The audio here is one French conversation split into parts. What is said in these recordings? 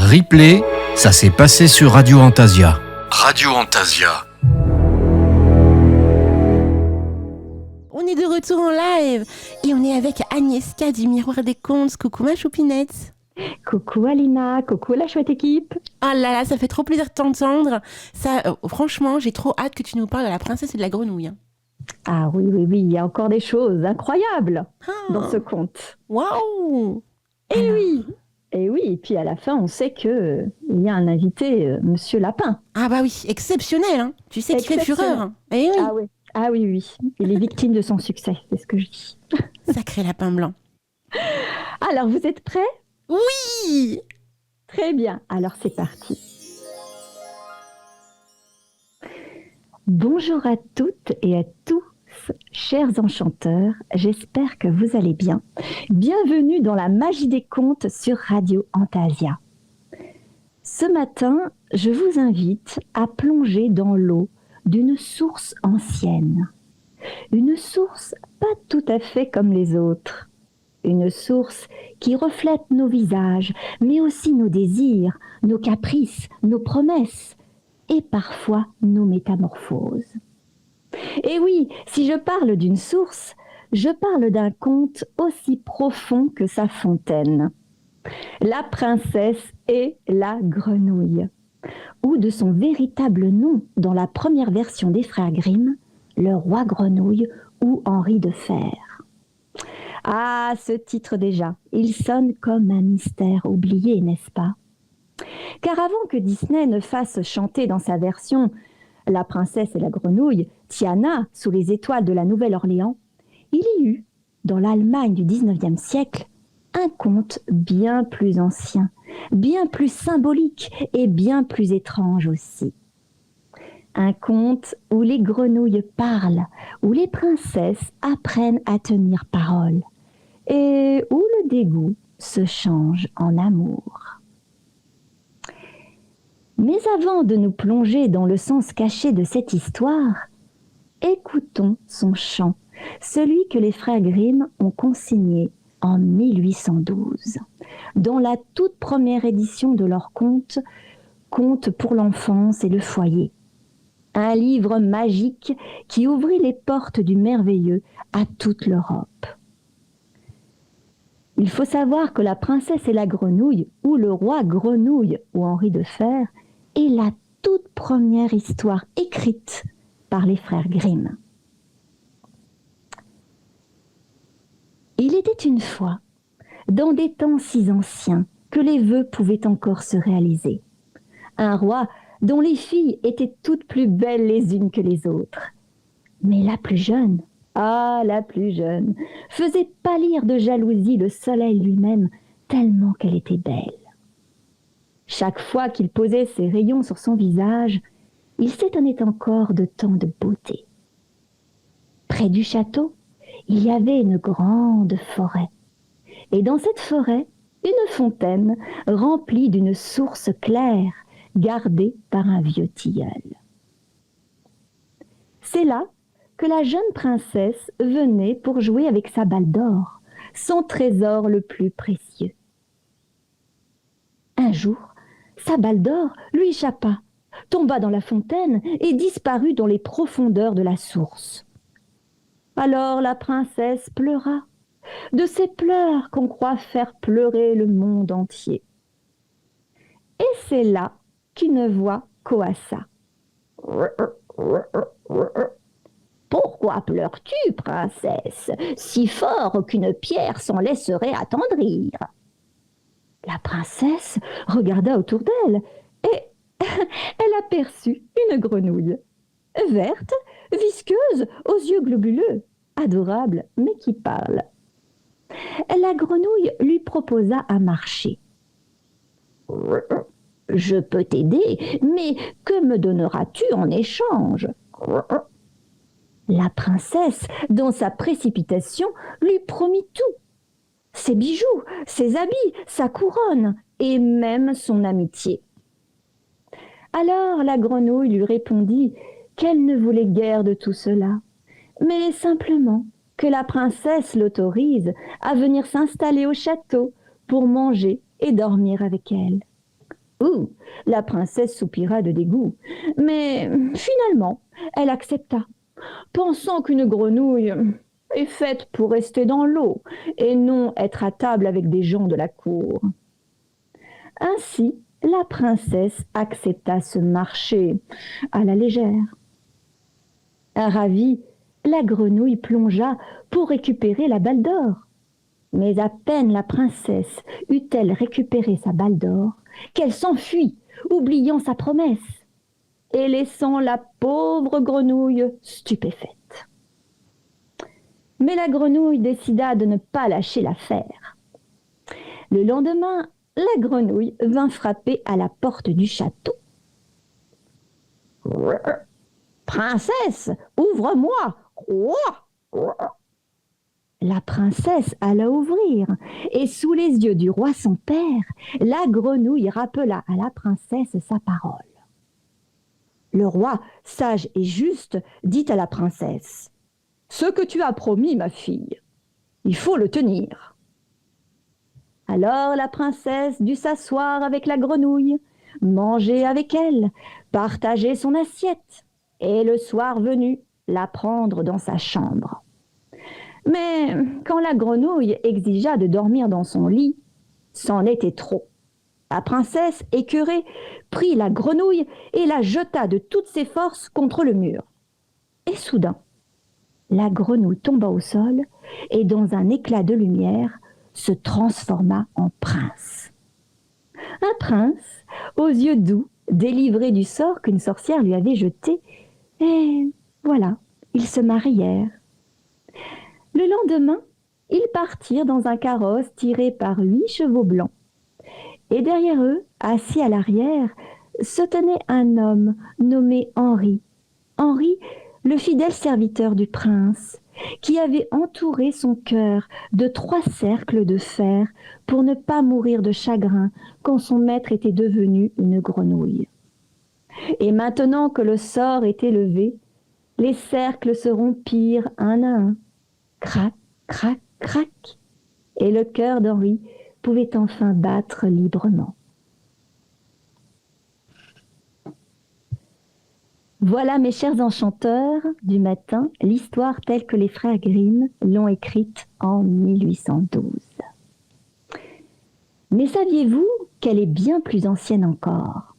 Replay, ça s'est passé sur Radio Antasia. Radio Antasia. On est de retour en live et on est avec Agnieszka du Miroir des Contes. Coucou ma choupinette. Coucou Alina, coucou la chouette équipe. Oh là là, ça fait trop plaisir de t'entendre. Franchement, j'ai trop hâte que tu nous parles de la princesse et de la grenouille. Ah oui, il y a encore des choses incroyables dans ce conte. Waouh. Et oui, et puis à la fin, on sait qu'il y a un invité, Monsieur Lapin. Ah bah oui, exceptionnel, hein. Tu sais qu'il fait fureur. Hein. Eh oui. Ah oui, il est victime de son succès, c'est ce que je dis. Sacré lapin blanc. Alors, vous êtes prêts ? Oui. Très bien, alors c'est parti. Bonjour à toutes et à tous, chers enchanteurs, j'espère que vous allez bien. Bienvenue dans la magie des contes sur Radio Antasia. Ce matin, je vous invite à plonger dans l'eau d'une source ancienne. Une source pas tout à fait comme les autres. Une source qui reflète nos visages, mais aussi nos désirs, nos caprices, nos promesses et parfois nos métamorphoses. Et oui, si je parle d'une source, je parle d'un conte aussi profond que sa fontaine. La princesse et la grenouille, ou de son véritable nom dans la première version des frères Grimm, le roi grenouille ou Henri de Fer. Ah, ce titre déjà, il sonne comme un mystère oublié, n'est-ce pas ? Car avant que Disney ne fasse chanter dans sa version La princesse et la grenouille, Tiana, sous les étoiles de la Nouvelle-Orléans, il y eut, dans l'Allemagne du XIXe siècle, un conte bien plus ancien, bien plus symbolique et bien plus étrange aussi. Un conte où les grenouilles parlent, où les princesses apprennent à tenir parole et où le dégoût se change en amour. Mais avant de nous plonger dans le sens caché de cette histoire, écoutons son chant, celui que les frères Grimm ont consigné en 1812, dans la toute première édition de leur conte, Contes pour l'enfance et le foyer. Un livre magique qui ouvrit les portes du merveilleux à toute l'Europe. Il faut savoir que La princesse et la grenouille, ou Le roi grenouille ou Henri de Fer, est la toute première histoire écrite par les frères Grimm. Il était une fois, dans des temps si anciens que les vœux pouvaient encore se réaliser, un roi dont les filles étaient toutes plus belles les unes que les autres. Mais la plus jeune, la plus jeune, faisait pâlir de jalousie le soleil lui-même, tellement qu'elle était belle. Chaque fois qu'il posait ses rayons sur son visage, il s'étonnait encore de tant de beauté. Près du château, il y avait une grande forêt. Et dans cette forêt, une fontaine remplie d'une source claire, gardée par un vieux tilleul. C'est là que la jeune princesse venait pour jouer avec sa balle d'or, son trésor le plus précieux. Un jour, sa balle d'or lui échappa, tomba dans la fontaine et disparut dans les profondeurs de la source. Alors la princesse pleura, de ces pleurs qu'on croit faire pleurer le monde entier. Et c'est là qu'une voix coassa. « Pourquoi pleures-tu, princesse, si fort qu'une pierre s'en laisserait attendrir ?» La princesse regarda autour d'elle et elle aperçut une grenouille, verte, visqueuse, aux yeux globuleux, adorable, mais qui parle. La grenouille lui proposa à marcher. « Je peux t'aider, mais que me donneras-tu en échange ?» La princesse, dans sa précipitation, lui promit tout. Ses bijoux, ses habits, sa couronne et même son amitié. Alors la grenouille lui répondit qu'elle ne voulait guère de tout cela, mais simplement que la princesse l'autorise à venir s'installer au château pour manger et dormir avec elle. Ouh, la princesse soupira de dégoût, mais finalement, elle accepta, pensant qu'une grenouille est faite pour rester dans l'eau et non être à table avec des gens de la cour. Ainsi, la princesse accepta ce marché à la légère. Ravie, la grenouille plongea pour récupérer la balle d'or. Mais à peine la princesse eut-elle récupéré sa balle d'or qu'elle s'enfuit, oubliant sa promesse, et laissant la pauvre grenouille stupéfaite. Mais la grenouille décida de ne pas lâcher l'affaire. Le lendemain, la grenouille vint frapper à la porte du château. « Princesse, ouvre-moi !» La princesse alla ouvrir, et sous les yeux du roi son père, la grenouille rappela à la princesse sa parole. Le roi, sage et juste, dit à la princesse : « Ce que tu as promis, ma fille, il faut le tenir. » Alors la princesse dut s'asseoir avec la grenouille, manger avec elle, partager son assiette, et le soir venu, la prendre dans sa chambre. Mais quand la grenouille exigea de dormir dans son lit, c'en était trop. La princesse, écœurée, prit la grenouille et la jeta de toutes ses forces contre le mur. Et soudain, la grenouille tomba au sol et dans un éclat de lumière se transforma en prince. Un prince, aux yeux doux, délivré du sort qu'une sorcière lui avait jeté, et voilà, ils se marièrent. Le lendemain, ils partirent dans un carrosse tiré par 8 chevaux blancs. Et derrière eux, assis à l'arrière, se tenait un homme nommé Henri. Henri, le fidèle serviteur du prince, qui avait entouré son cœur de 3 cercles de fer pour ne pas mourir de chagrin quand son maître était devenu une grenouille. Et maintenant que le sort était levé, les cercles se rompirent un à un. Crac, crac, crac, et le cœur d'Henri pouvait enfin battre librement. Voilà, mes chers enchanteurs du matin, l'histoire telle que les frères Grimm l'ont écrite en 1812. Mais saviez-vous qu'elle est bien plus ancienne encore ?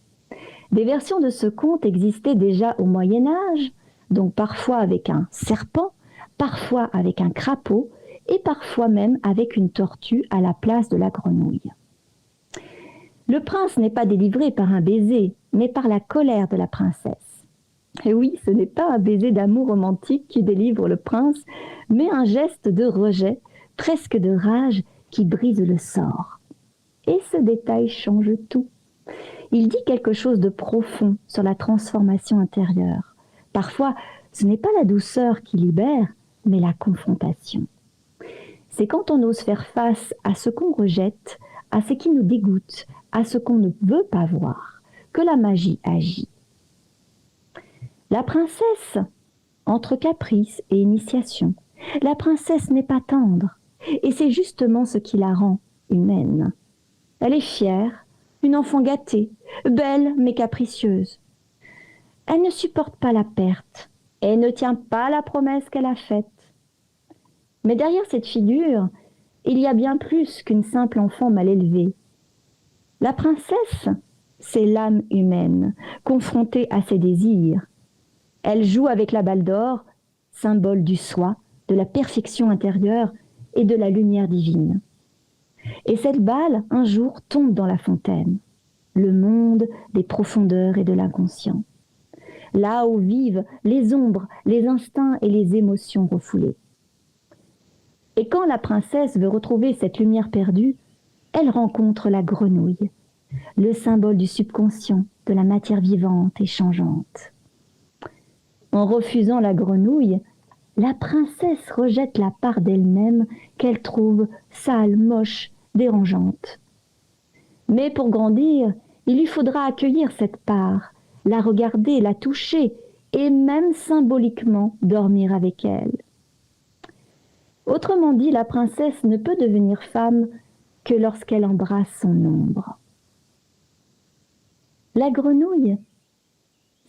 Des versions de ce conte existaient déjà au Moyen-Âge, donc parfois avec un serpent, parfois avec un crapaud et parfois même avec une tortue à la place de la grenouille. Le prince n'est pas délivré par un baiser, mais par la colère de la princesse. Et oui, ce n'est pas un baiser d'amour romantique qui délivre le prince, mais un geste de rejet, presque de rage, qui brise le sort. Et ce détail change tout. Il dit quelque chose de profond sur la transformation intérieure. Parfois, ce n'est pas la douceur qui libère, mais la confrontation. C'est quand on ose faire face à ce qu'on rejette, à ce qui nous dégoûte, à ce qu'on ne veut pas voir, que la magie agit. La princesse, entre caprice et initiation, la princesse n'est pas tendre, et c'est justement ce qui la rend humaine. Elle est fière, une enfant gâtée, belle mais capricieuse. Elle ne supporte pas la perte, et ne tient pas la promesse qu'elle a faite. Mais derrière cette figure, il y a bien plus qu'une simple enfant mal élevée. La princesse, c'est l'âme humaine, confrontée à ses désirs. Elle joue avec la balle d'or, symbole du soi, de la perfection intérieure et de la lumière divine. Et cette balle, un jour, tombe dans la fontaine, le monde des profondeurs et de l'inconscient. Là où vivent les ombres, les instincts et les émotions refoulées. Et quand la princesse veut retrouver cette lumière perdue, elle rencontre la grenouille, le symbole du subconscient, de la matière vivante et changeante. En refusant la grenouille, la princesse rejette la part d'elle-même qu'elle trouve sale, moche, dérangeante. Mais pour grandir, il lui faudra accueillir cette part, la regarder, la toucher et même symboliquement dormir avec elle. Autrement dit, la princesse ne peut devenir femme que lorsqu'elle embrasse son ombre. La grenouille,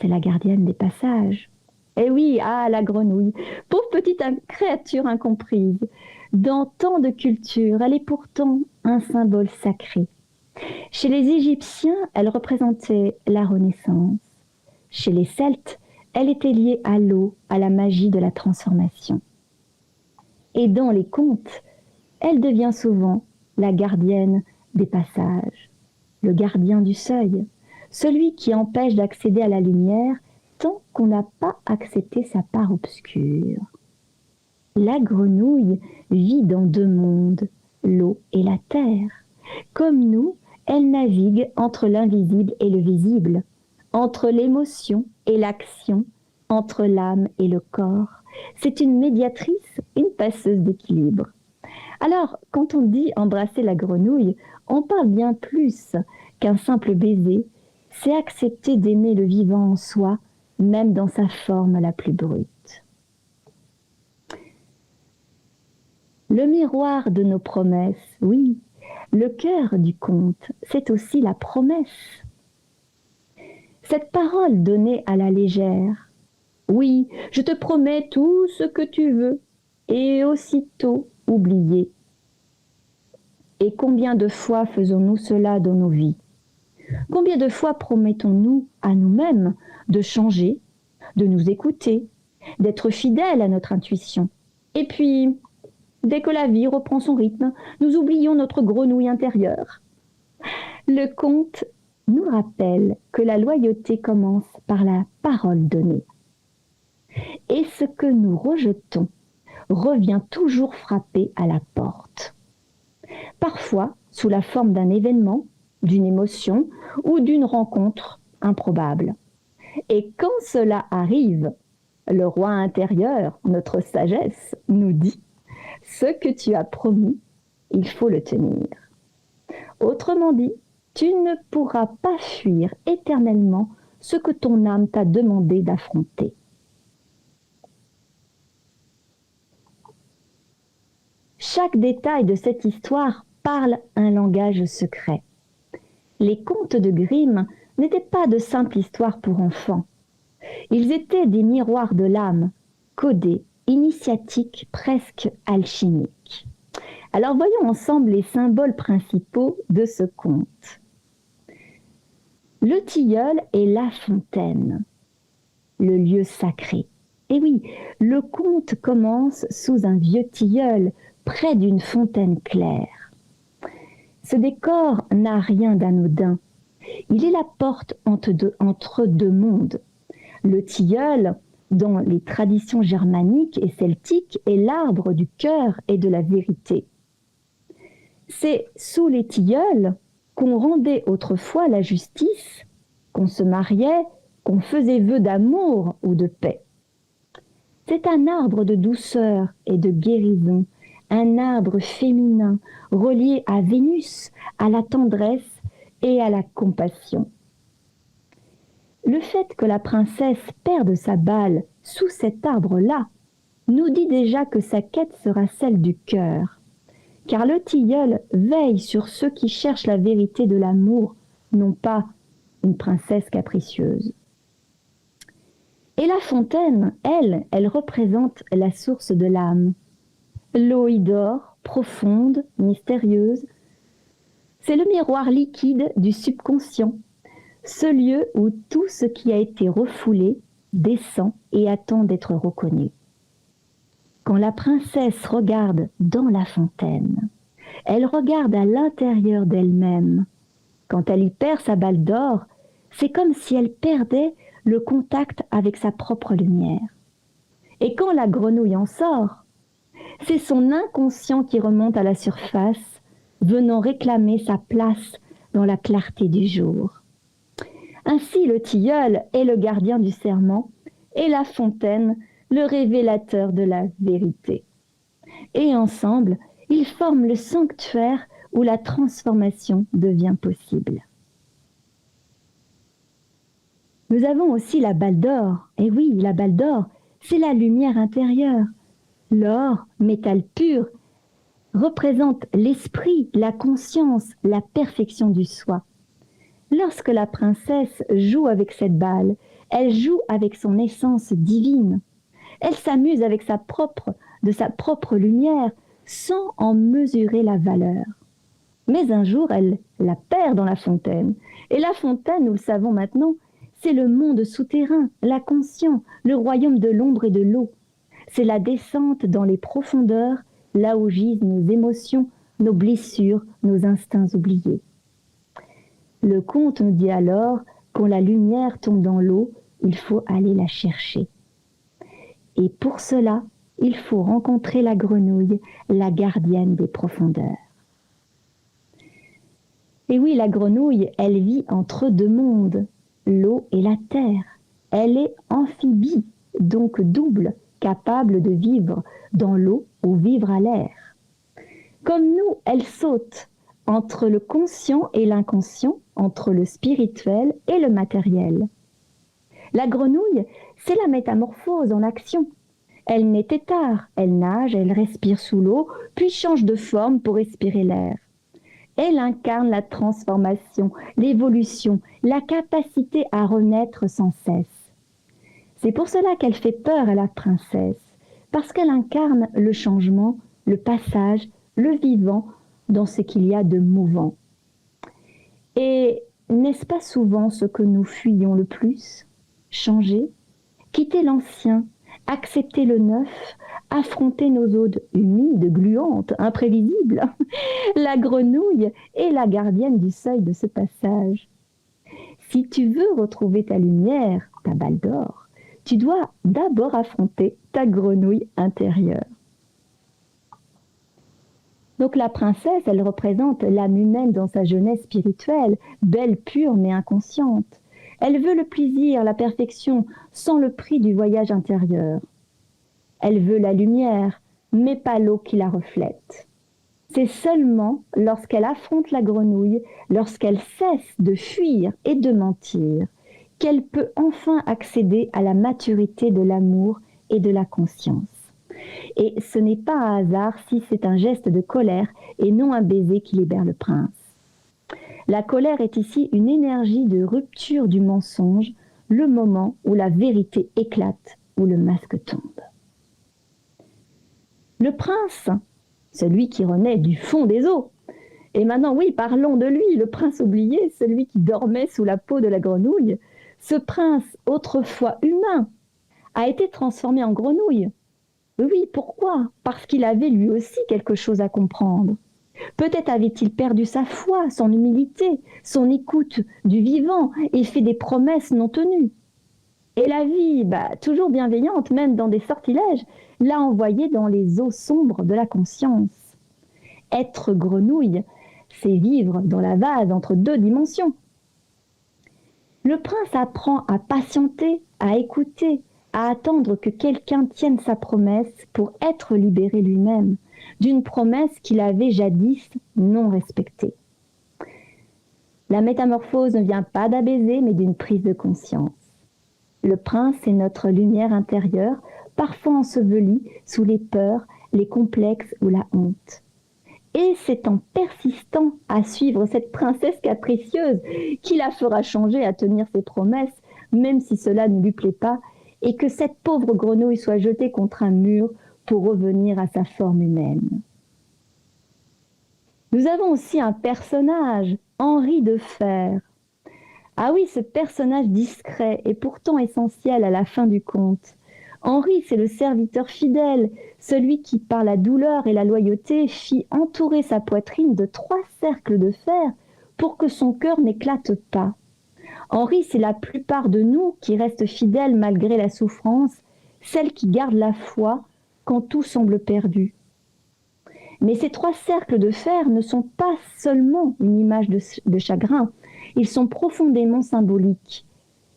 c'est la gardienne des passages. Eh oui, la grenouille, pauvre petite créature incomprise. Dans tant de cultures, elle est pourtant un symbole sacré. Chez les Égyptiens, elle représentait la Renaissance. Chez les Celtes, elle était liée à l'eau, à la magie de la transformation. Et dans les contes, elle devient souvent la gardienne des passages, le gardien du seuil, celui qui empêche d'accéder à la lumière tant qu'on n'a pas accepté sa part obscure. La grenouille vit dans deux mondes, l'eau et la terre. Comme nous, elle navigue entre l'invisible et le visible, entre l'émotion et l'action, entre l'âme et le corps. C'est une médiatrice, une passeuse d'équilibre. Alors, quand on dit embrasser la grenouille, on parle bien plus qu'un simple baiser. C'est accepter d'aimer le vivant en soi, même dans sa forme la plus brute. Le miroir de nos promesses, oui, le cœur du conte, c'est aussi la promesse. Cette parole donnée à la légère, oui, je te promets tout ce que tu veux, et aussitôt oublié. Et combien de fois faisons-nous cela dans nos vies? Combien de fois promettons-nous à nous-mêmes de changer, de nous écouter, d'être fidèles à notre intuition? Et puis, dès que la vie reprend son rythme, nous oublions notre grenouille intérieure. Le conte nous rappelle que la loyauté commence par la parole donnée. Et ce que nous rejetons revient toujours frapper à la porte. Parfois sous la forme d'un événement, d'une émotion ou d'une rencontre improbable. Et quand cela arrive, le roi intérieur, notre sagesse, nous dit « Ce que tu as promis, il faut le tenir ». Autrement dit, tu ne pourras pas fuir éternellement ce que ton âme t'a demandé d'affronter. Chaque détail de cette histoire parle un langage secret. Les contes de Grimm n'étaient pas de simples histoires pour enfants. Ils étaient des miroirs de l'âme, codés, initiatiques, presque alchimiques. Alors voyons ensemble les symboles principaux de ce conte. Le tilleul est la fontaine, le lieu sacré. Et oui, le conte commence sous un vieux tilleul, près d'une fontaine claire. Ce décor n'a rien d'anodin. Il est la porte entre deux mondes. Le tilleul, dans les traditions germaniques et celtiques, est l'arbre du cœur et de la vérité. C'est sous les tilleuls qu'on rendait autrefois la justice, qu'on se mariait, qu'on faisait vœu d'amour ou de paix. C'est un arbre de douceur et de guérison, un arbre féminin relié à Vénus, à la tendresse et à la compassion. Le fait que la princesse perde sa balle sous cet arbre-là nous dit déjà que sa quête sera celle du cœur, car le tilleul veille sur ceux qui cherchent la vérité de l'amour, non pas une princesse capricieuse. Et la fontaine, elle représente la source de l'âme. L'eau y dort, profonde, mystérieuse. C'est le miroir liquide du subconscient, ce lieu où tout ce qui a été refoulé descend et attend d'être reconnu. Quand la princesse regarde dans la fontaine, elle regarde à l'intérieur d'elle-même. Quand elle y perd sa balle d'or, c'est comme si elle perdait le contact avec sa propre lumière. Et quand la grenouille en sort, c'est son inconscient qui remonte à la surface, venant réclamer sa place dans la clarté du jour. Ainsi, le tilleul est le gardien du serment et la fontaine, le révélateur de la vérité. Et ensemble, ils forment le sanctuaire où la transformation devient possible. Nous avons aussi la balle d'or. Et oui, la balle d'or, c'est la lumière intérieure. L'or, métal pur, représente l'esprit, la conscience, la perfection du soi. Lorsque la princesse joue avec cette balle, elle joue avec son essence divine. Elle s'amuse avec de sa propre lumière, sans en mesurer la valeur. Mais un jour, elle la perd dans la fontaine. Et la fontaine, nous le savons maintenant, c'est le monde souterrain, l'inconscient, le royaume de l'ombre et de l'eau. C'est la descente dans les profondeurs, là où gisent nos émotions, nos blessures, nos instincts oubliés. Le conte nous dit alors, quand la lumière tombe dans l'eau, il faut aller la chercher. Et pour cela, il faut rencontrer la grenouille, la gardienne des profondeurs. Et oui, la grenouille, elle vit entre deux mondes, l'eau et la terre. Elle est amphibie, donc double, capable de vivre dans l'eau ou vivre à l'air. Comme nous, elle saute entre le conscient et l'inconscient, entre le spirituel et le matériel. La grenouille, c'est la métamorphose en action. Elle naît tard, elle nage, elle respire sous l'eau, puis change de forme pour respirer l'air. Elle incarne la transformation, l'évolution, la capacité à renaître sans cesse. C'est pour cela qu'elle fait peur à la princesse, parce qu'elle incarne le changement, le passage, le vivant dans ce qu'il y a de mouvant. Et n'est-ce pas souvent ce que nous fuyons le plus ? Changer, quitter l'ancien, accepter le neuf, affronter nos eaux humides, gluantes, imprévisibles. La grenouille est la gardienne du seuil de ce passage. Si tu veux retrouver ta lumière, ta balle d'or, tu dois d'abord affronter ta grenouille intérieure. Donc la princesse, elle représente l'âme humaine dans sa jeunesse spirituelle, belle, pure mais inconsciente. Elle veut le plaisir, la perfection, sans le prix du voyage intérieur. Elle veut la lumière, mais pas l'eau qui la reflète. C'est seulement lorsqu'elle affronte la grenouille, lorsqu'elle cesse de fuir et de mentir, qu'elle peut enfin accéder à la maturité de l'amour et de la conscience. Et ce n'est pas un hasard si c'est un geste de colère et non un baiser qui libère le prince. La colère est ici une énergie de rupture du mensonge, le moment où la vérité éclate, où le masque tombe. Le prince, celui qui renaît du fond des eaux, et maintenant oui, parlons de lui, le prince oublié, celui qui dormait sous la peau de la grenouille, ce prince autrefois humain a été transformé en grenouille. Oui, pourquoi ? Parce qu'il avait lui aussi quelque chose à comprendre. Peut-être avait-il perdu sa foi, son humilité, son écoute du vivant et fait des promesses non tenues. Et la vie, toujours bienveillante, même dans des sortilèges, l'a envoyé dans les eaux sombres de la conscience. Être grenouille, c'est vivre dans la vase entre deux dimensions. Le prince apprend à patienter, à écouter, à attendre que quelqu'un tienne sa promesse pour être libéré lui-même d'une promesse qu'il avait jadis non respectée. La métamorphose ne vient pas d'un baiser, mais d'une prise de conscience. Le prince est notre lumière intérieure, parfois ensevelie sous les peurs, les complexes ou la honte. Et c'est en persistant à suivre cette princesse capricieuse qui la fera changer à tenir ses promesses, même si cela ne lui plaît pas, et que cette pauvre grenouille soit jetée contre un mur pour revenir à sa forme humaine. Nous avons aussi un personnage, Henri de Fer. Ah oui, ce personnage discret et pourtant essentiel à la fin du conte. Henri, c'est le serviteur fidèle, celui qui, par la douleur et la loyauté, fit entourer sa poitrine de 3 cercles de fer pour que son cœur n'éclate pas. Henri, c'est la plupart de nous qui restent fidèles malgré la souffrance, celle qui garde la foi quand tout semble perdu. Mais ces 3 cercles de fer ne sont pas seulement une image de chagrin, ils sont profondément symboliques.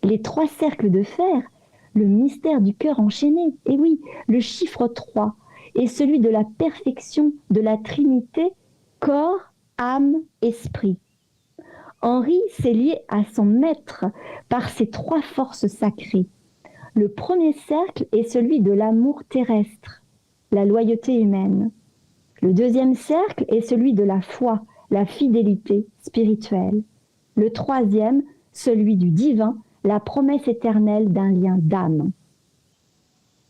Les 3 cercles de fer, le mystère du cœur enchaîné, et oui, le chiffre 3, est celui de la perfection de la Trinité, corps, âme, esprit. Henri s'est lié à son maître par ces 3 forces sacrées. Le premier cercle est celui de l'amour terrestre, la loyauté humaine. Le deuxième cercle est celui de la foi, la fidélité spirituelle. Le troisième, celui du divin, la promesse éternelle d'un lien d'âme.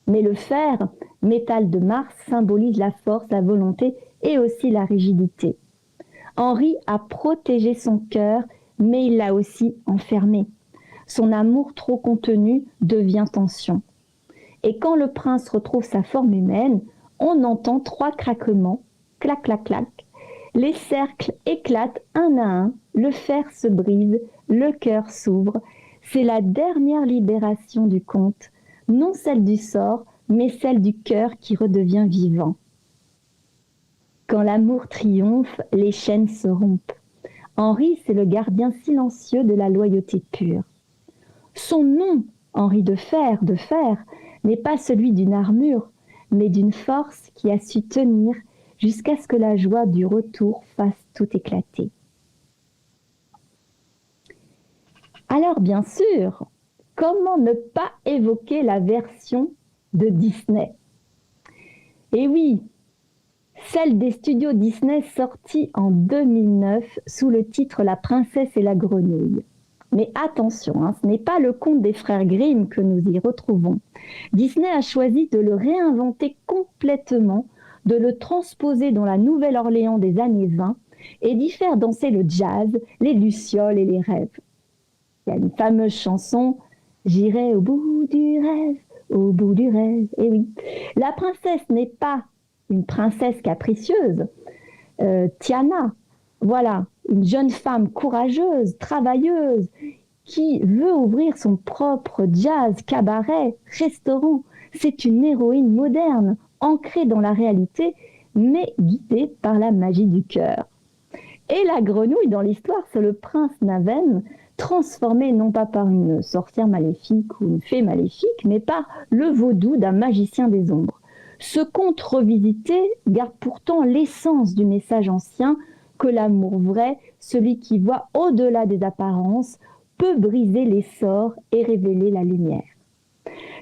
Mais le fer, métal de Mars, symbolise la force, la volonté et aussi la rigidité. Henri a protégé son cœur, mais il l'a aussi enfermé. Son amour trop contenu devient tension. Et quand le prince retrouve sa forme humaine, on entend 3 craquements, clac, clac, clac. Les cercles éclatent un à un, le fer se brise, le cœur s'ouvre. C'est la dernière libération du conte, non celle du sort, mais celle du cœur qui redevient vivant. Quand l'amour triomphe, les chaînes se rompent. Henri, c'est le gardien silencieux de la loyauté pure. Son nom, Henri de fer, n'est pas celui d'une armure, mais d'une force qui a su tenir jusqu'à ce que la joie du retour fasse tout éclater. Alors bien sûr, comment ne pas évoquer la version de Disney? Et oui, celle des studios Disney sortie en 2009 sous le titre La princesse et la grenouille. Mais attention, ce n'est pas le conte des frères Grimm que nous y retrouvons. Disney a choisi de le réinventer complètement, de le transposer dans la Nouvelle-Orléans des années 20 et d'y faire danser le jazz, les lucioles et les rêves. Il y a une fameuse chanson « J'irai au bout du rêve, au bout du rêve ». Et oui, la princesse n'est pas une princesse capricieuse. Tiana, voilà, une jeune femme courageuse, travailleuse, qui veut ouvrir son propre jazz, cabaret, restaurant. C'est une héroïne moderne, ancrée dans la réalité, mais guidée par la magie du cœur. Et la grenouille dans l'histoire, c'est le prince Naven, transformé non pas par une sorcière maléfique ou une fée maléfique, mais par le vaudou d'un magicien des ombres. Ce conte revisité garde pourtant l'essence du message ancien que l'amour vrai, celui qui voit au-delà des apparences, peut briser les sorts et révéler la lumière.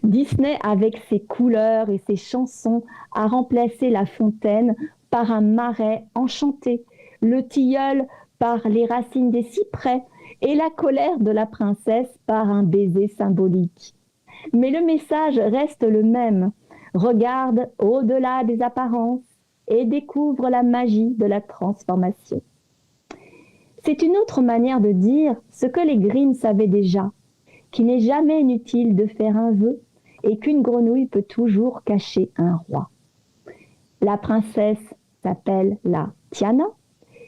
Disney, avec ses couleurs et ses chansons, a remplacé la fontaine par un marais enchanté, le tilleul par les racines des cyprès et la colère de la princesse par un baiser symbolique. Mais le message reste le même. Regarde au-delà des apparences et découvre la magie de la transformation. C'est une autre manière de dire ce que les Grimm savaient déjà, qu'il n'est jamais inutile de faire un vœu et qu'une grenouille peut toujours cacher un roi. La princesse s'appelle la Tiana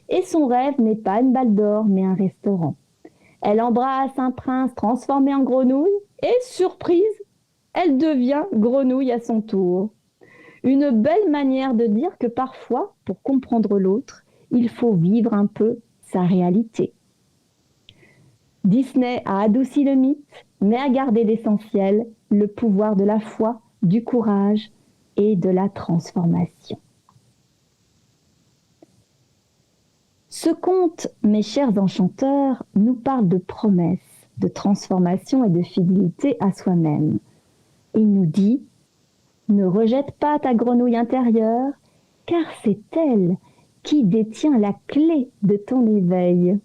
et son rêve n'est pas une balle d'or mais un restaurant. Elle embrasse un prince transformé en grenouille et, surprise, elle devient grenouille à son tour. Une belle manière de dire que parfois, pour comprendre l'autre, il faut vivre un peu sa réalité. Disney a adouci le mythe, mais a gardé l'essentiel, le pouvoir de la foi, du courage et de la transformation. Ce conte, mes chers enchanteurs, nous parle de promesses, de transformation et de fidélité à soi-même. Il nous dit « Ne rejette pas ta grenouille intérieure, car c'est elle qui détient la clé de ton éveil.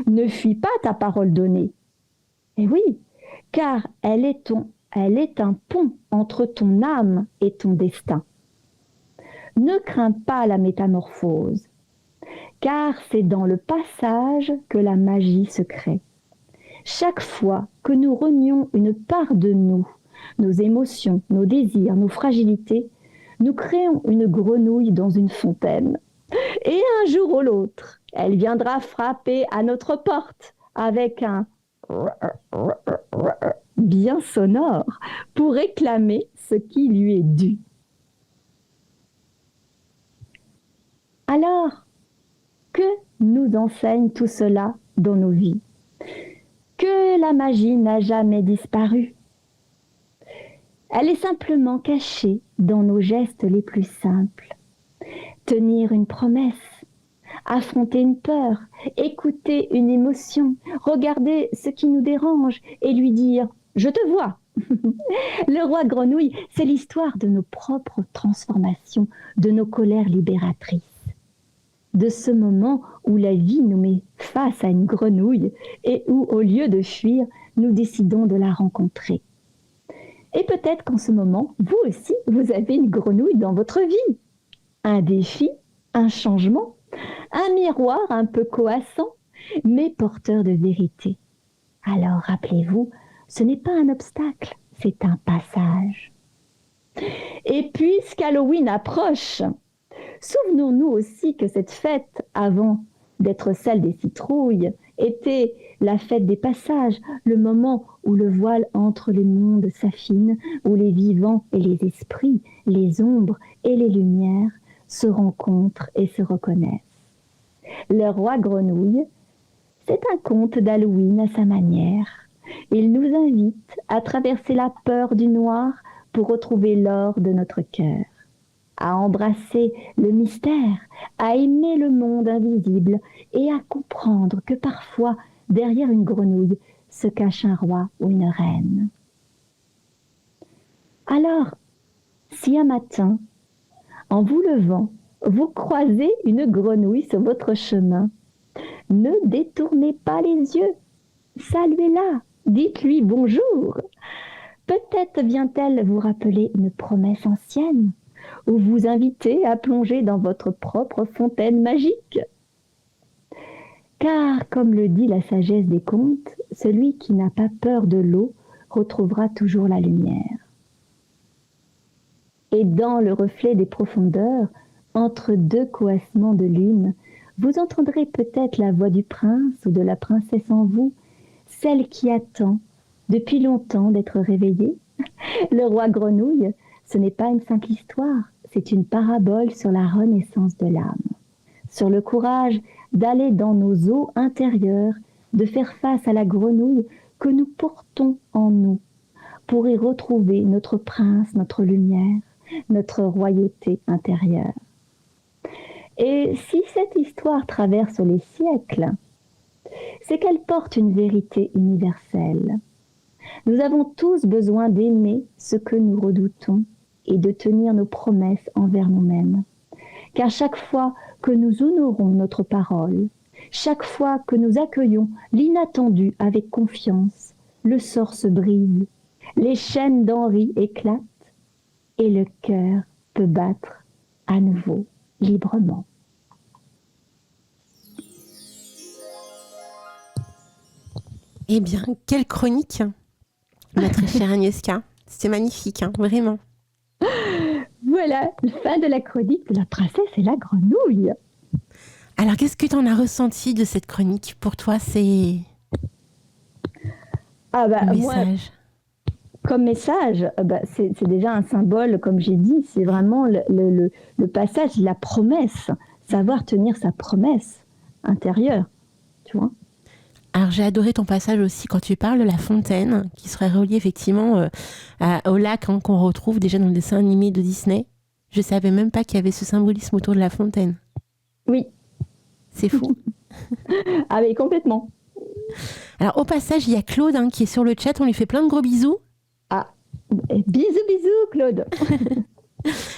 Ne fuis pas ta parole donnée. Et oui, car elle est un pont entre ton âme et ton destin. Ne crains pas la métamorphose, car c'est dans le passage que la magie se crée. Chaque fois que nous renions une part de nous, nos émotions, nos désirs, nos fragilités, nous créons une grenouille dans une fontaine. Et un jour ou l'autre, elle viendra frapper à notre porte avec un bien sonore pour réclamer ce qui lui est dû. Alors, que nous enseigne tout cela dans nos vies? Que la magie n'a jamais disparu. Elle est simplement cachée dans nos gestes les plus simples. Tenir une promesse, affronter une peur, écouter une émotion, regarder ce qui nous dérange et lui dire « Je te vois ». Le roi grenouille, c'est l'histoire de nos propres transformations, de nos colères libératrices. de ce moment où la vie nous met face à une grenouille et où, au lieu de fuir, nous décidons de la rencontrer. Et peut-être qu'en ce moment, vous aussi, vous avez une grenouille dans votre vie. Un défi, un changement, un miroir un peu coassant, mais porteur de vérité. Alors rappelez-vous, ce n'est pas un obstacle, c'est un passage. Et puisqu'Halloween approche, souvenons-nous aussi que cette fête, avant d'être celle des citrouilles, était la fête des passages, le moment où le voile entre les mondes s'affine, où les vivants et les esprits, les ombres et les lumières se rencontrent et se reconnaissent. Le roi grenouille, c'est un conte d'Halloween à sa manière. Il nous invite à traverser la peur du noir pour retrouver l'or de notre cœur, à embrasser le mystère, à aimer le monde invisible et à comprendre que parfois, derrière une grenouille, se cache un roi ou une reine. Alors, si un matin, en vous levant, vous croisez une grenouille sur votre chemin, ne détournez pas les yeux, saluez-la, dites-lui bonjour. Peut-être vient-elle vous rappeler une promesse ancienne ou vous inviter à plonger dans votre propre fontaine magique. Car, comme le dit la sagesse des contes, celui qui n'a pas peur de l'eau retrouvera toujours la lumière. Et dans le reflet des profondeurs, entre deux coassements de lune, vous entendrez peut-être la voix du prince ou de la princesse en vous, celle qui attend depuis longtemps d'être réveillée. Le roi grenouille, ce n'est pas une simple histoire, c'est une parabole sur la renaissance de l'âme, sur le courage d'aller dans nos eaux intérieures, de faire face à la grenouille que nous portons en nous, pour y retrouver notre prince, notre lumière, notre royauté intérieure. Et si cette histoire traverse les siècles, c'est qu'elle porte une vérité universelle. Nous avons tous besoin d'aimer ce que nous redoutons et de tenir nos promesses envers nous-mêmes. Car chaque fois que nous honorons notre parole, chaque fois que nous accueillons l'inattendu avec confiance, le sort se brise, les chaînes d'Henri éclatent et le cœur peut battre à nouveau librement. Eh bien, quelle chronique, ma très chère Agnieszka. C'était magnifique, hein, vraiment. Voilà, fin de la chronique de la princesse et la grenouille. Alors, qu'est-ce que tu en as ressenti de cette chronique? Pour toi, c'est Ah bah, le moi, message. comme message, c'est déjà un symbole, comme j'ai dit, c'est vraiment le passage, la promesse, savoir tenir sa promesse intérieure, tu vois. Alors, j'ai adoré ton passage aussi quand tu parles de la fontaine, qui serait reliée effectivement au lac qu'on retrouve déjà dans le dessin animé de Disney. Je savais même pas qu'il y avait ce symbolisme autour de la fontaine. Oui. C'est fou. Ah mais complètement. Alors, au passage, il y a Claude qui est sur le chat. On lui fait plein de gros bisous. Ah, bisous, Claude.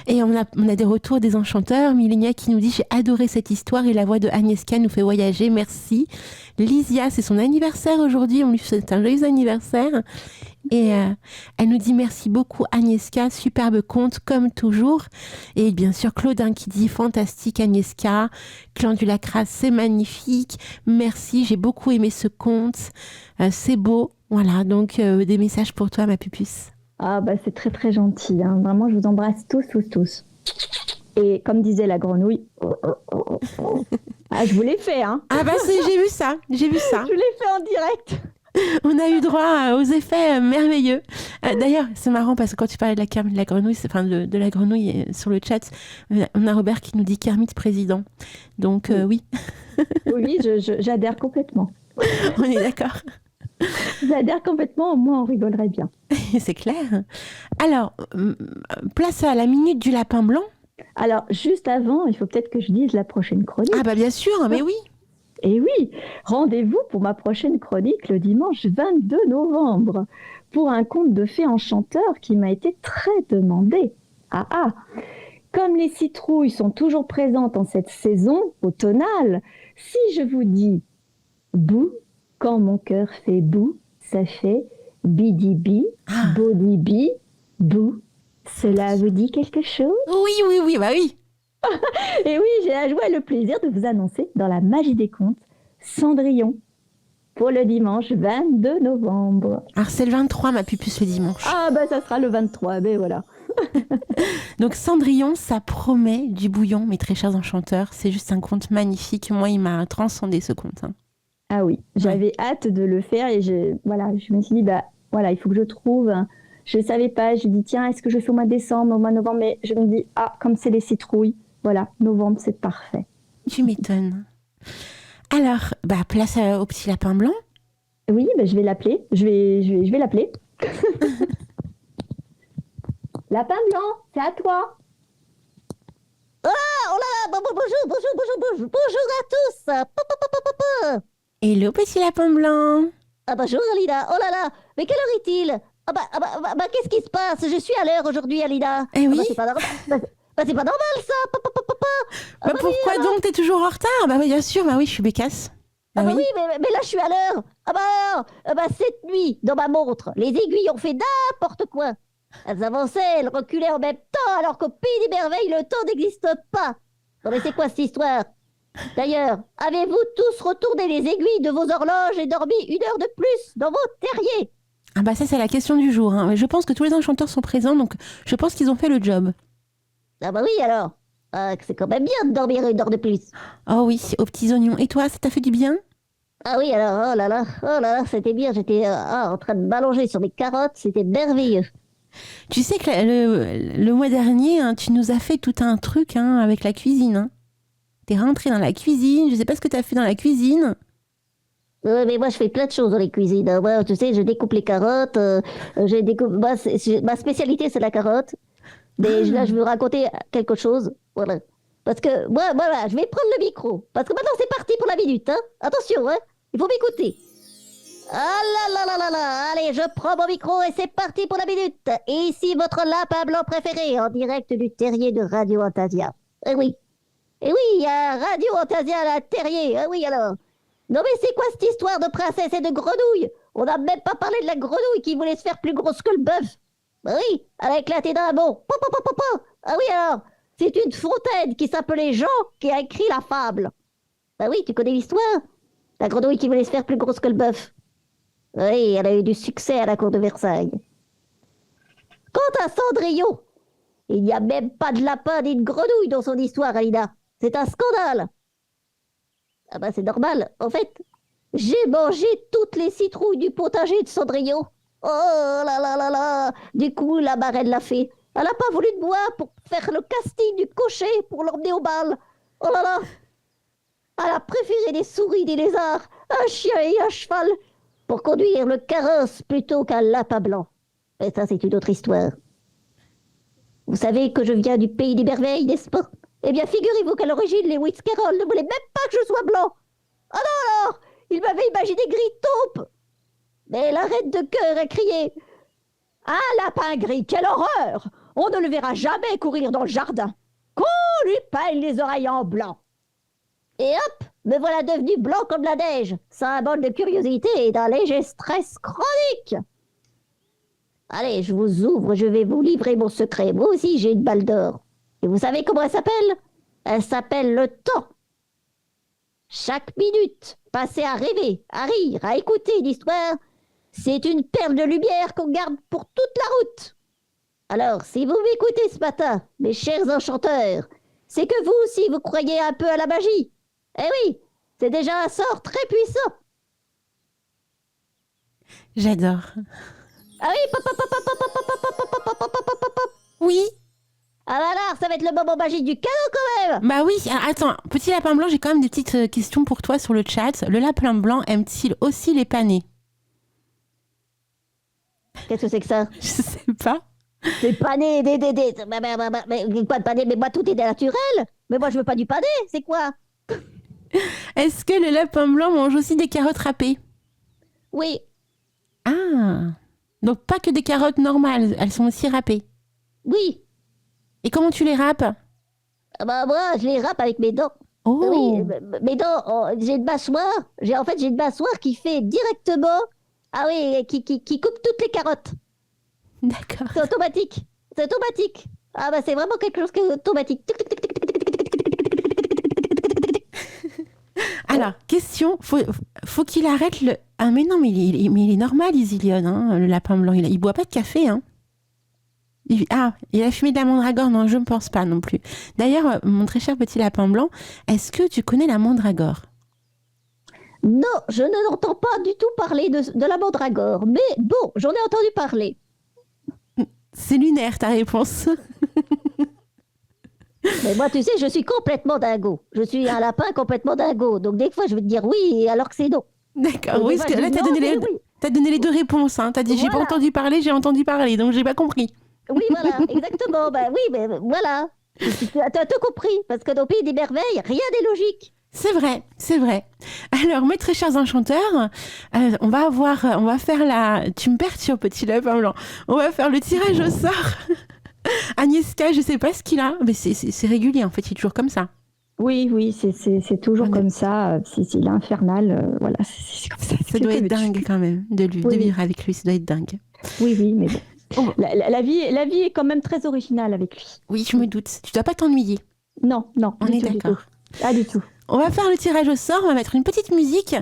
Et on a des retours des enchanteurs. Milenia qui nous dit « J'ai adoré cette histoire et la voix de Agnieszka nous fait voyager. Merci. » Lysia, c'est son anniversaire aujourd'hui. On lui souhaite un joyeux anniversaire. Et elle nous dit « Merci beaucoup Agnieszka. Superbe conte comme toujours. » Et bien sûr Claude qui dit « Fantastique Agnieszka. Clan du Lacras, c'est magnifique. Merci, j'ai beaucoup aimé ce conte. C'est beau. » Voilà, donc des messages pour toi ma pupuce. Ah bah c'est très très gentil, hein. Vraiment je vous embrasse tous. Et comme disait la grenouille, ah je vous l'ai fait hein. Ah bah j'ai vu ça. Je l'ai fait en direct. On a eu droit aux effets merveilleux. D'ailleurs, c'est marrant parce que quand tu parlais de la grenouille, enfin de la grenouille sur le chat, on a Robert qui nous dit Kermit président. Donc oui. Oui, j'adhère complètement. On est d'accord. J'adhère complètement, au moins on rigolerait bien. C'est clair. Alors, place à la minute du lapin blanc. Alors, juste avant, il faut peut-être que je dise la prochaine chronique. Ah bah bien sûr, mais oui. Et oui, rendez-vous pour ma prochaine chronique le dimanche 22 novembre pour un conte de fées enchanteur qui m'a été très demandé. comme les citrouilles sont toujours présentes en cette saison automnale, si je vous dis bou, quand mon cœur fait bou, ça fait bidibi, bodibi, bou. Cela vous dit quelque chose? Oui, bah oui. Et oui, j'ai la joie et le plaisir de vous annoncer dans la magie des contes Cendrillon pour le dimanche 22 novembre. Alors c'est le 23, ma pupuce, le dimanche. Ah bah ça sera le 23, ben voilà. Donc Cendrillon, ça promet du bouillon, mes très chers enchanteurs. C'est juste un conte magnifique. Moi, il m'a transcendé ce conte. Ah oui, j'avais hâte de le faire et je me suis dit, il faut que je trouve. Je ne savais pas, je dis tiens, est-ce que je fais au mois de décembre, au mois de novembre? Mais je me dis, comme c'est les citrouilles, voilà, novembre, c'est parfait. Tu m'étonnes. Alors, place au petit lapin blanc. Oui, je vais l'appeler. Je vais l'appeler. Lapin blanc, c'est à toi. Ah, oh là là, bonjour à tous. Hello, petit lapin blanc. Ah bonjour Alida, oh là là, mais quelle heure est-il? Qu'est-ce qui se passe? Je suis à l'heure aujourd'hui, Alida. Eh oui. C'est pas normal. C'est pas normal ça. Pourquoi donc t'es toujours en retard? Bah oui, bien sûr, je suis bécasse. Oui, mais là je suis à l'heure. Cette nuit, dans ma montre, les aiguilles ont fait n'importe quoi. Elles avançaient, elles reculaient en même temps, alors qu'au pays des merveilles, le temps n'existe pas. Non mais c'est quoi cette histoire? D'ailleurs, avez-vous tous retourné les aiguilles de vos horloges et dormi 1 heure de plus dans vos terriers? Ah ça c'est la question du jour. Je pense que tous les enchanteurs sont présents, donc je pense qu'ils ont fait le job. Ah bah oui alors. C'est quand même bien de dormir 1 heure de plus. Oh oui, aux petits oignons. Et toi, ça t'a fait du bien? Ah oui alors, oh là là, c'était bien. J'étais en train de m'allonger sur mes carottes, c'était merveilleux. Tu sais que le mois dernier, tu nous as fait tout un truc avec la cuisine. T'es rentré dans la cuisine, je sais pas ce que t'as fait dans la cuisine. Ouais, mais moi je fais plein de choses dans les cuisines. Moi, tu sais, je découpe les carottes. Ma spécialité c'est la carotte. Mais là, je veux raconter quelque chose. Voilà. Parce que moi, je vais prendre le micro. Parce que maintenant c'est parti pour la minute. Attention, il faut m'écouter. Ah là là là là là. Allez, je prends mon micro et c'est parti pour la minute. Et ici votre lapin blanc préféré en direct du terrier de Radio Antasia. Eh oui, il y a Radio Antasia à la terrier. Ah oui alors. Non mais c'est quoi cette histoire de princesse et de grenouille? On n'a même pas parlé de la grenouille qui voulait se faire plus grosse que le bœuf. Bah oui, elle a éclaté d'un bond. Ah oui alors, c'est une fontaine qui s'appelait Jean qui a écrit la fable. Bah oui, tu connais l'histoire? La grenouille qui voulait se faire plus grosse que le bœuf. Oui, elle a eu du succès à la cour de Versailles. Quant à Cendrillon, il n'y a même pas de lapin ni de grenouille dans son histoire, Alida. C'est un scandale. Ah bah c'est normal. En fait, j'ai mangé toutes les citrouilles du potager de Cendrillon. Oh là là là là. Du coup, la marraine l'a fait. Elle n'a pas voulu de moi pour faire le casting du cocher pour l'emmener au bal. Oh là là. Elle a préféré des souris, des lézards, un chien et un cheval pour conduire le carrosse plutôt qu'un lapin blanc. Et ça, c'est une autre histoire. Vous savez que je viens du pays des merveilles, n'est-ce pas? Eh bien, figurez-vous qu'à l'origine, les Lewis Carroll ne voulaient même pas que je sois blanc. Ah non alors, ils m'avaient imaginé gris taupe. Mais la reine de cœur a crié « Un lapin gris, quelle horreur! On ne le verra jamais courir dans le jardin. Qu'on lui peigne les oreilles en blanc. » Et hop, me voilà devenu blanc comme la neige, symbole de curiosité et d'un léger stress chronique. Allez, je vous ouvre, je vais vous livrer mon secret. Moi aussi, j'ai une balle d'or. Et vous savez comment elle s'appelle? Elle s'appelle le temps. Chaque minute passée à rêver, à rire, à écouter une histoire, c'est une perle de lumière qu'on garde pour toute la route. Alors, si vous m'écoutez ce matin, mes chers enchanteurs, c'est que vous aussi vous croyez un peu à la magie. Eh oui, c'est déjà un sort très puissant. J'adore. Ah oui, Oui. Ah bah alors, ça va être le moment magique du cadeau quand même. Bah oui, attends, petit lapin blanc, j'ai quand même des petites questions pour toi sur le chat. Le lapin blanc aime-t-il aussi les panés? Qu'est-ce que c'est que ça? Je sais pas. C'est pané, mais quoi de pané? Mais moi tout est naturel. Mais moi je veux pas du pané, c'est quoi? Est-ce que le lapin blanc mange aussi des carottes râpées? Oui. Ah, donc pas que des carottes normales, elles sont aussi râpées. Oui. Et comment tu les râpes? Ah bah, moi, je les râpe avec mes dents. Oh, Oui, mes dents, j'ai une mâchoire. J'ai une mâchoire qui fait directement. Ah oui, qui coupe toutes les carottes. d'accord. C'est automatique. C'est automatique. Ah bah, c'est vraiment quelque chose qui est automatique. Tic, tic, tic, tic, tic, tic, tic, tic, tic, tic, tic, tic, tic. Alors, question, faut qu'il arrête le... Ah mais non, mais il est normal, Isilionne, hein, le lapin blanc, il boit pas de café, hein. Il a fumé de la mandragore, non, je ne pense pas non plus. D'ailleurs, mon très cher petit lapin blanc, est-ce que tu connais la mandragore? Non, je n'entends pas du tout parler de la mandragore. Mais bon, j'en ai entendu parler. C'est lunaire ta réponse. Mais moi, tu sais, je suis complètement dingo. Je suis un lapin complètement dingo. Donc, des fois, je vais te dire oui, alors que c'est non. D'accord, Et oui, des parce fois, que je là, dis t'as non, donné c'est les... oui. T'as donné les deux réponses, hein. T'as dit j'ai pas Voilà. entendu parler, j'ai entendu parler, donc j'ai pas compris. Oui, voilà, exactement. Ben oui, mais voilà. Tu as tout compris. Parce que dans le pays des merveilles, rien n'est logique. C'est vrai, c'est vrai. Alors, mes très chers enchanteurs, on va faire la... Tu me perturbes, petit lapin blanc. On va faire le tirage au sort. Agnieszka, je sais pas ce qu'il a, mais c'est régulier, en fait, il est toujours comme ça. Oui, c'est toujours Ouais. comme ça. Il est infernal. Voilà, c'est comme ça. Ça doit être dingue quand même de Oui. vivre avec lui, ça doit être dingue. Oui, mais bon. Oh. La vie est quand même très originale avec lui. Oui, je me doute. Tu dois pas t'ennuyer. Non, On du est tout, du d'accord. tout. Ah, du tout. On va faire le tirage au sort, on va mettre une petite musique.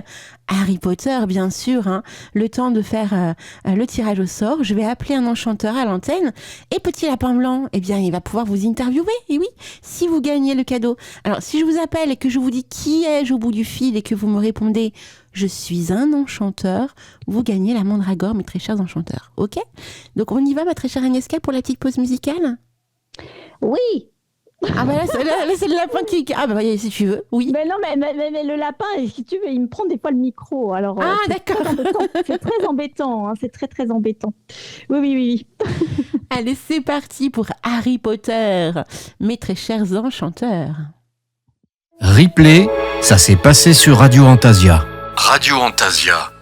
Harry Potter, bien sûr, hein. Le temps de faire le tirage au sort. Je vais appeler un enchanteur à l'antenne. Et petit lapin blanc, eh bien, il va pouvoir vous interviewer. Et oui, si vous gagnez le cadeau. Alors, si je vous appelle et que je vous dis qui ai-je au bout du fil et que vous me répondez je suis un enchanteur, vous gagnez la mandragore, mes très chers enchanteurs. Ok? Donc, on y va, ma très chère Agnieszka, pour la petite pause musicale? Oui. Ah bah là, c'est le lapin qui... Ah bah si tu veux, oui. Mais non, mais le lapin, si tu veux, il me prend des fois le micro. Alors, Ah, c'est d'accord. très embêtant. C'est très embêtant. Hein, c'est très, très embêtant. Oui. Allez, c'est parti pour Harry Potter, mes très chers enchanteurs. Replay, ça s'est passé sur Radio Antasia. Radio Antasia.